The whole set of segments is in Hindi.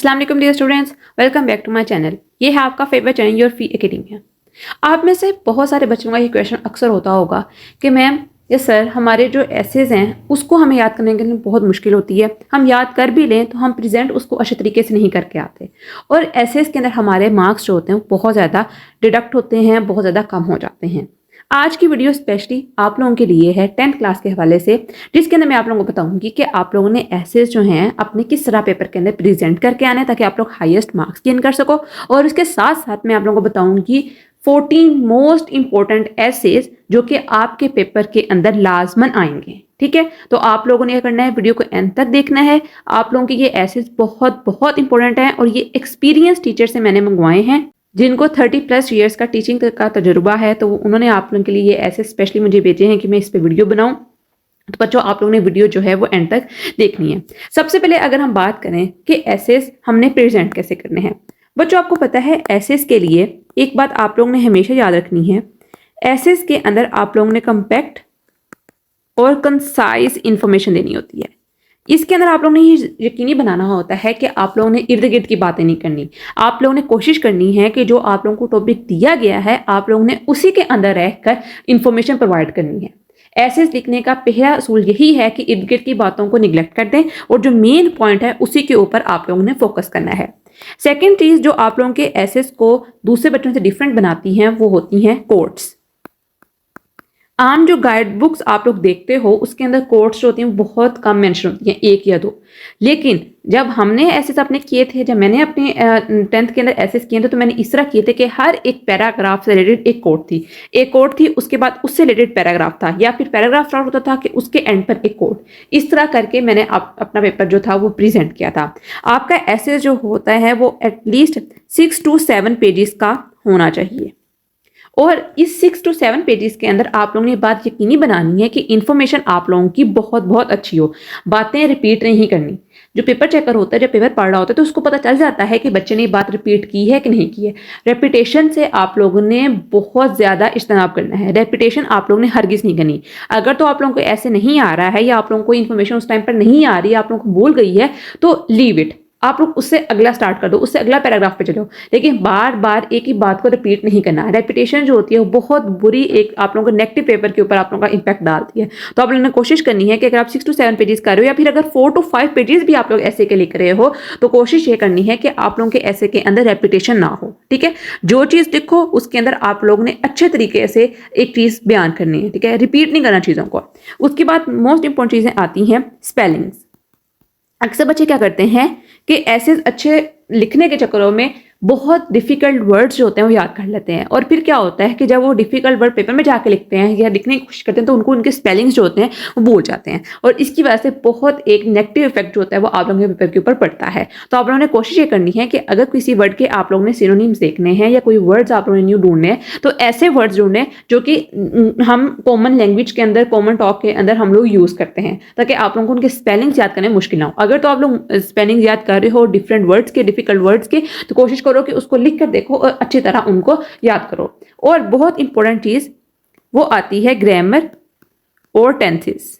अस्सलाम वालेकुम dear students, welcome back to my channel. ये है आपका favourite channel your fee academia. आप में से बहुत सारे बच्चों का ये क्वेश्चन अक्सर होता होगा कि मैम ये सर हमारे जो एसेज हैं उसको हमें याद करने के लिए बहुत मुश्किल होती है। हम याद कर भी लें तो हम प्रेजेंट उसको अच्छे तरीके से नहीं करके आते और एसेज के अंदर हमारे मार्क्स जो होते हैं वो बहुत ज़्यादा डिडक्ट होते हैं, बहुत ज़्यादा कम हो जाते हैं। आज की वीडियो स्पेशली आप लोगों के लिए है 10th क्लास के हवाले से, जिसके अंदर मैं आप लोगों को बताऊंगी कि आप लोगों ने एसेज जो हैं अपने किस तरह पेपर के अंदर प्रेजेंट करके आने ताकि आप लोग हाईएस्ट मार्क्स गेन कर सको। और उसके साथ साथ मैं आप लोगों को बताऊंगी 14 मोस्ट इंपॉर्टेंट एसेज जो कि आपके पेपर के अंदर लाजमन आएंगे। ठीक है, तो आप लोगों ने क्या करना है, वीडियो को एंड तक देखना है। आप लोगों के ये एसेज बहुत बहुत इंपॉर्टेंट हैं और ये एक्सपीरियंस टीचर से मैंने मंगवाए हैं जिनको 30+ ईयर्स का टीचिंग का तजुर्बा है। तो उन्होंने आप लोगों के लिए ये ऐसे स्पेशली मुझे भेजे हैं कि मैं इस पे वीडियो बनाऊं। तो बच्चों आप लोगों ने वीडियो जो है वो एंड तक देखनी है। सबसे पहले अगर हम बात करें कि एसेस हमने प्रेजेंट कैसे करने हैं, बच्चों आपको पता है एसेस के लिए एक बात आप लोगों ने हमेशा याद रखनी है, एसेस के अंदर आप लोगों ने कंपैक्ट और कंसाइज इंफॉर्मेशन देनी होती है। इसके अंदर आप लोगों ने ये यकीनी बनाना होता है कि आप लोगों ने इर्द गिर्द की बातें नहीं करनी। आप लोगों ने कोशिश करनी है कि जो आप लोगों को टॉपिक दिया गया है आप लोगों ने उसी के अंदर रहकर इंफॉर्मेशन प्रोवाइड करनी है। ऐसे लिखने का पहला असूल यही है कि इर्द गिर्द की बातों को निगलेक्ट कर दें और जो मेन पॉइंट है उसी के ऊपर आप लोगों ने फोकस करना है। सेकेंड चीज जो आप लोगों के एसेस को दूसरे बच्चों से डिफरेंट बनाती हैं वो होती हैं कोट्स। आम जो गाइड बुक्स आप लोग देखते हो उसके अंदर कोट्स जो होती हैं बहुत कम मेंशन होती हैं, 1 या 2। लेकिन जब हमने एसेस अपने किए थे, जब मैंने अपने 10th के अंदर एसेस किए थे तो मैंने इस तरह किए थे कि हर एक पैराग्राफ से रिलेटेड एक कोट थी, उसके बाद उससे रिलेटेड पैराग्राफ था या फिर पैराग्राफ स्टार्ट होता था कि उसके एंड पर एक कोट। इस तरह करके मैंने अपना पेपर जो था वो प्रेजेंट किया था। आपका एसेस जो होता है वो एटलीस्ट 6 to 7 पेजेस का होना चाहिए और इस 6 to 7 पेजेस के अंदर आप लोगों ने बात यकीनी बनानी है कि इंफॉर्मेशन आप लोगों की बहुत बहुत अच्छी हो, बातें रिपीट नहीं करनी। जो पेपर चेकर होता है, जब पेपर पढ़ रहा होता है तो उसको पता चल जाता है कि बच्चे ने बात रिपीट की है कि नहीं की है। रेपिटेशन से आप लोगों ने बहुत ज़्यादा इज्तनाब करना है, रेपिटेशन आप लोगों ने हरगिज़ नहीं करनी। अगर तो आप लोगों को ऐसे नहीं आ रहा है या आप लोगों को इन्फॉर्मेशन उस टाइम पर नहीं आ रही है, आप लोगों को भूल गई है, तो लीव इट, आप लोग उससे अगला स्टार्ट कर दो, उससे अगला पैराग्राफ पे चलो। लेकिन बार बार एक ही बात को रिपीट नहीं करना। रेपिटेशन जो होती है वो बहुत बुरी एक आप लोगों को नेगेटिव पेपर के ऊपर आप लोगों का इंपैक्ट डालती है। तो आप लोगों ने कोशिश करनी है कि अगर आप 6 to 7 पेजेस कर रहे हो या फिर अगर 4 to 5 पेजेस भी आप लोग ऐसे के लिख रहे हो तो कोशिश ये करनी है कि आप लोगों के ऐसे के अंदर रेपिटेशन ना हो। ठीक है, जो चीज़ लिखो उसके अंदर आप लोगों ने अच्छे तरीके से एक चीज़ बयान करनी है। ठीक है, रिपीट नहीं करना चीज़ों को। उसके बाद मोस्ट इंपॉर्टेंट चीज़ें आती हैं स्पेलिंग्स। अक्सर बच्चे क्या करते हैं कि ऐसे अच्छे लिखने के चक्करों में बहुत डिफिकल्ट वर्ड्स जो होते हैं वो याद कर लेते हैं और फिर क्या होता है कि जब वो डिफिकल्ट वर्ड पेपर में जाके लिखते हैं या लिखने की कोशिश करते हैं तो उनको उनके स्पेलिंग्स जो होते हैं वो भूल जाते हैं और इसकी वजह से बहुत एक नेगेटिव इफेक्ट जो होता है वो आप लोगों के पेपर के ऊपर पड़ता है। तो आप लोगों ने कोशिश ये करनी है कि अगर किसी वर्ड के आप लोगों ने सिनोनिम्स देखने हैं या कोई वर्ड्स आप लोगों ने न्यू ढूंढने हैं तो ऐसे वर्ड्स ढूंढने जो कि हम कॉमन लैंग्वेज के अंदर, कॉमन टॉक के अंदर हम लोग यूज़ करते हैं ताकि आप लोगों को उनके स्पेलिंग्स याद करने मुश्किल ना हो। अगर तो आप लोग स्पेलिंग याद कर रहे हो डिफरेंट वर्ड्स के, डिफिकल्ट वर्ड्स के, तो कोशिश करो कि उसको लिख कर देखो और अच्छी तरह उनको याद करो। और बहुत इंपॉर्टेंट चीज वो आती है ग्रामर और टेंसेस।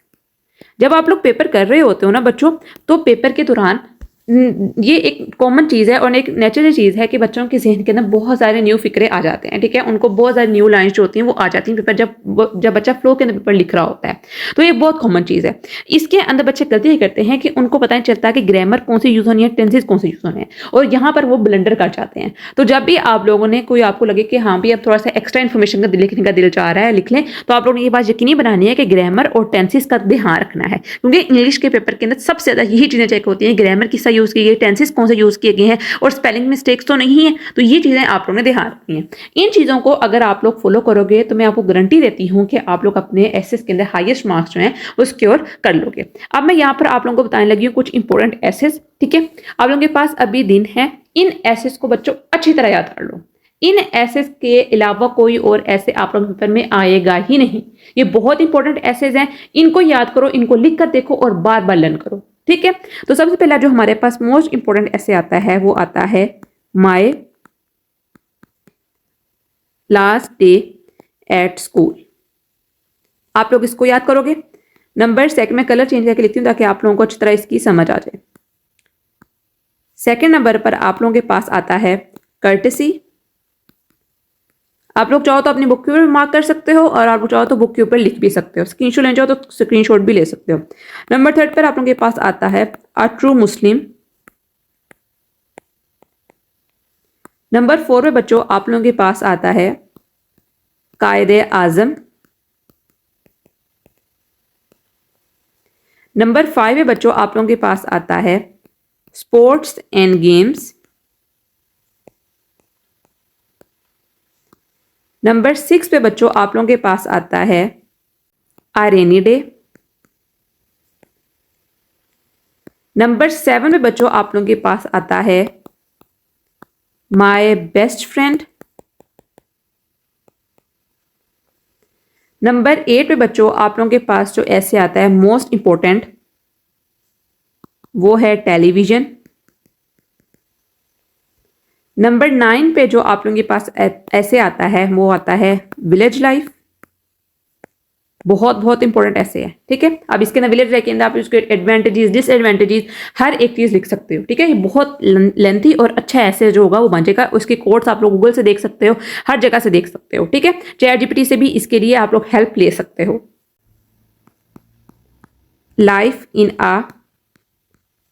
जब आप लोग पेपर कर रहे होते हो ना बच्चों, तो पेपर के दौरान ये एक कॉमन चीज़ है और एक नेचुरल चीज़ है कि बच्चों के जहन के अंदर बहुत सारे न्यू फिक्रे आ जाते हैं। ठीक है, उनको बहुत सारी न्यू लाइन्स जो होती हैं वो आ जाती हैं पेपर जब बच्चा फ्लो के अंदर पेपर लिख रहा होता है। तो ये बहुत कॉमन चीज़ है। इसके अंदर बच्चे गलती ये करते हैं कि उनको पता नहीं चलता कि ग्रामर कौन सी यूज़ होनी है, टेंसेज कौन से यूज़ होने हैं और यहाँ पर वो ब्लंडर कर जाते हैं। तो जब भी आप लोगों ने कोई आपको लगे कि हाँ भी अब थोड़ा सा एक्स्ट्रा इन्फॉर्मेशन का लिखने का दिल चाह रहा है लिख लें, तो आप लोगों ने ये बात यकीनी बनानी है कि ग्रामर और टेंसेज का ध्यान रखना है क्योंकि इंग्लिश के पेपर के अंदर सबसे ज़्यादा यही चीज़ें चेक होती हैं, ग्रामर किसका यूज़ की गई, टेंसेज कौन से यूज किए गए हैं और स्पेलिंग मिस्टेक्स तो नहीं है। तो ये चीजें आप लोगों ने ध्यान रखनी है। इन चीजों को अगर आप लोग फॉलो करोगे तो मैं आपको गारंटी देती हूं कि आप लोग अपने एसेस के अंदर हाईएस्ट मार्क्स जो हैं वो सिक्योर कर लोगे। अब मैं यहाँ पर आप लोगों को बताने लगी हूँ कुछ इंपॉर्टेंट एसेस। ठीक है, आप लोगों के पास अभी दिन है, इन एसेस को बच्चों अच्छी तरह याद कर लो। इन एसेस के अलावा कोई और ऐसे आप लोग पेपर में आएगा ही नहीं। ये बहुत इंपॉर्टेंट एसेस हैं, इनको याद करो, इनको लिख कर देखो और बार बार लर्न करो। ठीक है, तो सबसे पहला जो हमारे पास मोस्ट इंपॉर्टेंट ऐसे आता है वो आता है my last day at school. आप लोग इसको याद करोगे। नंबर सेकंड में कलर चेंज करके लिखती हूँ ताकि आप लोगों को अच्छी तरह इसकी समझ आ जाए। सेकंड नंबर पर आप लोगों के पास आता है कर्टेसी। आप लोग चाहो तो अपनी बुक के ऊपर मार्क कर सकते हो और आप लोग चाहो तो बुक के ऊपर लिख भी सकते हो, स्क्रीनशॉट लेना चाहो तो स्क्रीनशॉट भी ले सकते हो। नंबर थर्ड पर आप लोगों के पास आता है a true Muslim. Number four पे बच्चों आप लोगों के पास आता है कायदे आजम। नंबर फाइव पे बच्चों आप लोगों के पास आता है sports and games. Number six पे बच्चों आप लोगों के पास आता है a rainy day. Number seven पे बच्चों आप लोगों के पास आता है my best friend. Number eight पे बच्चों आप लोगों के पास जो ऐसे आता है मोस्ट इंपॉर्टेंट, वो है टेलीविजन। नंबर नाइन पे जो आप लोगों के पास ऐसे आता है वो आता है विलेज लाइफ। बहुत बहुत इंपॉर्टेंट ऐसे है, ठीक है। अब इसके अंदर विलेज लाइफ के अंदर आप उसके एडवांटेजेस डिसएडवांटेजेस हर एक चीज लिख सकते हो, ठीक है। ये बहुत लेंथी और अच्छा ऐसे जो होगा वो बन जाएगा। उसके कोड्स आप लोग गूगल से देख सकते हो, हर जगह से देख सकते हो, ठीक है। चैट जीपीटी से भी इसके लिए आप लोग हेल्प ले सकते हो। Life in a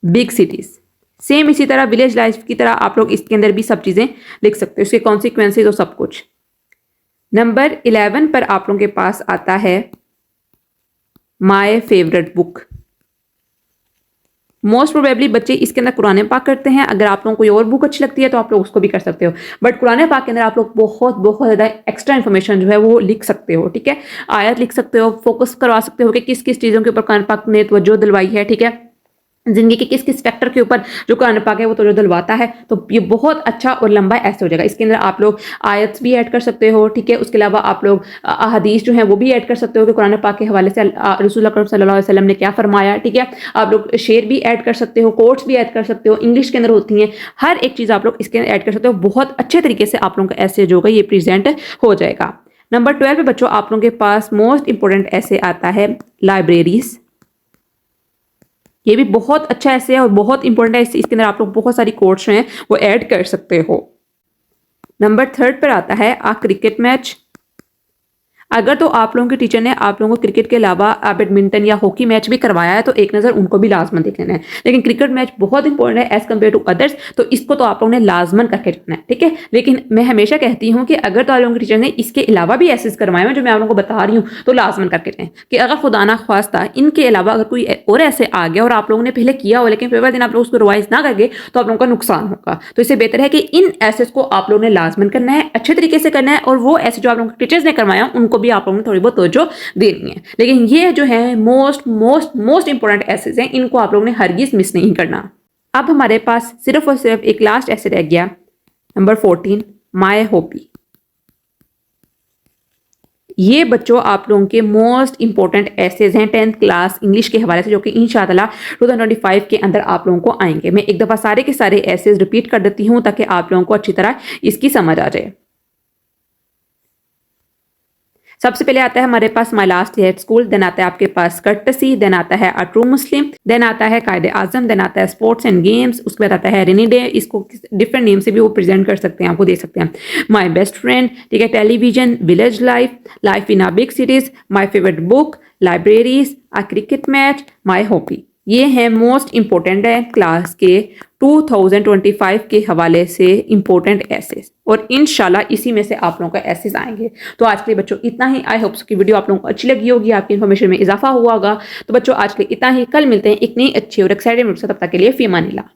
big cities, same इसी तरह विलेज लाइफ की तरह आप लोग इसके अंदर भी सब चीजें लिख सकते हो, उसके कॉन्सिक्वेंसेज और सब कुछ। नंबर 11 पर आप लोगों के पास आता है my favourite book. Most probably बच्चे इसके अंदर कुरान पाक करते हैं। अगर आप लोगों को कोई और बुक अच्छी लगती है तो आप लोग उसको भी कर सकते हो, बट कुरान पाक के अंदर आप लोग बहुत बहुत ज़्यादा एक्स्ट्रा इन्फॉर्मेशन जो है वो लिख सकते हो, ठीक है। आयत लिख सकते हो, फोकस करवा सकते हो कि किस किस चीज़ों के ऊपर कुरान पाक ने तवज्जो दिलवाई है, ठीक है। जिंदगी के किस किस फैक्टर के ऊपर जो कुरान पाक है वो तो जो दिलवाता है। तो ये बहुत अच्छा और लंबा ऐसे हो जाएगा। इसके अंदर आप लोग आयत भी ऐड कर सकते हो, ठीक है। उसके अलावा आप लोग अहादीस जो है वो भी ऐड कर सकते हो कि कुरान पाक के हवाले से रसूल अकरम सल्लल्लाहु अलैहि वसल्लम ने क्या फरमाया, ठीक है। आप लोग शेर भी ऐड कर सकते हो, कोट्स भी ऐड कर सकते हो, इंग्लिश के अंदर होती हैं, हर एक चीज़ आप लोग इसके अंदर ऐड कर सकते हो। बहुत अच्छे तरीके से आप लोगों का ऐसे जो होगा ये प्रेजेंट हो जाएगा। नंबर 12 पे बच्चों आप लोगों के पास मोस्ट इंपॉर्टेंट ऐसे आता है लाइब्रेरीज। ये भी बहुत अच्छा ऐसे है और बहुत इंपॉर्टेंट है। इसके अंदर आप लोग बहुत सारी कोट्स हैं वो ऐड कर सकते हो। नंबर 3 पर आता है आ क्रिकेट मैच। अगर तो आप लोगों के टीचर ने आप लोगों को क्रिकेट के अलावा बैडमिंटन या हॉकी मैच भी करवाया है तो एक नज़र उनको भी लाजमन देख लेना है। लेकिन क्रिकेट मैच बहुत इंपॉर्टेंट है एज कम्पेयर टू अदर्स, तो इसको तो आप लोगों ने लाजमन करके जाना है, ठीक है। लेकिन मैं हमेशा कहती हूँ कि अगर तो आप लोगों के टीचर ने इसके अलावा भी ऐसे करवाए हैं जो मैं आप लोगों को बता रही हूँ तो लाजमन करके जाएं कि अगर खुदा ना ख्वास्ता इनके अलावा अगर कोई और ऐसे आ गया और आप लोगों ने पहले किया हो लेकिन पेपर दिन आप लोग उसको रिवाइज ना करके तो आप लोगों का नुकसान होगा। तो इससे बेहतर है कि इन एसेस को आप लोगों ने लाजमन करना है, अच्छे तरीके से करना है, और वो ऐसे जो आप लोगों के टीचर्स ने करवाया उनको भी आप लोगों ने थोड़ी बहुत जो देनी है। लेकिन ये जो है most most most important essays हैं, इनको आप लोगों ने हरगिज मिस नहीं करना। अब हमारे पास सिर्फ और सिर्फ एक लास्ट ऐसे रह गया, नंबर 14 माय हॉबी। ये बच्चों आप लोगों के मोस्ट इंपॉर्टेंट एसेज हैं 10th क्लास इंग्लिश के हवाले से, जो कि इंशाअल्लाह 2025 के अंदर आप लोगों को आएंगे। मैं एक दफ़ा सारे के सारे एसेज रिपीट कर देती हूँ ताकि आप लोगों को अच्छी तरह इसकी समझ आ जाए। सबसे पहले आता है हमारे पास my last year at school, then आता है आपके पास कर्टसी, देन आता है अ ट्रू मुस्लिम, देन आता है कायदे आजम, देन आता है स्पोर्ट्स एंड गेम्स, उसके बाद आता है रेनी डे। इसको डिफरेंट नेम से भी वो प्रेजेंट कर सकते हैं, आपको दे सकते हैं। माय बेस्ट फ्रेंड, ठीक है, television, village life, life in a big cities, my favourite book, libraries, a cricket match, my hobby. ये हैं मोस्ट इंपॉर्टेंट है क्लास के 2025 के हवाले से इंपॉर्टेंट एसेस, और इंशाल्लाह इसी में से आप लोगों का एसेस आएंगे। तो आज के लिए बच्चों इतना ही। आई होप्स की वीडियो आप लोगों को अच्छी लगी होगी, आपकी इन्फॉर्मेशन में इजाफा हुआ होगा। तो बच्चों आज के लिए इतना ही, कल मिलते हैं एक नई अच्छी और एक्साइटिंग वीडियो से, तब तक के लिए फी अमानिल्लाह।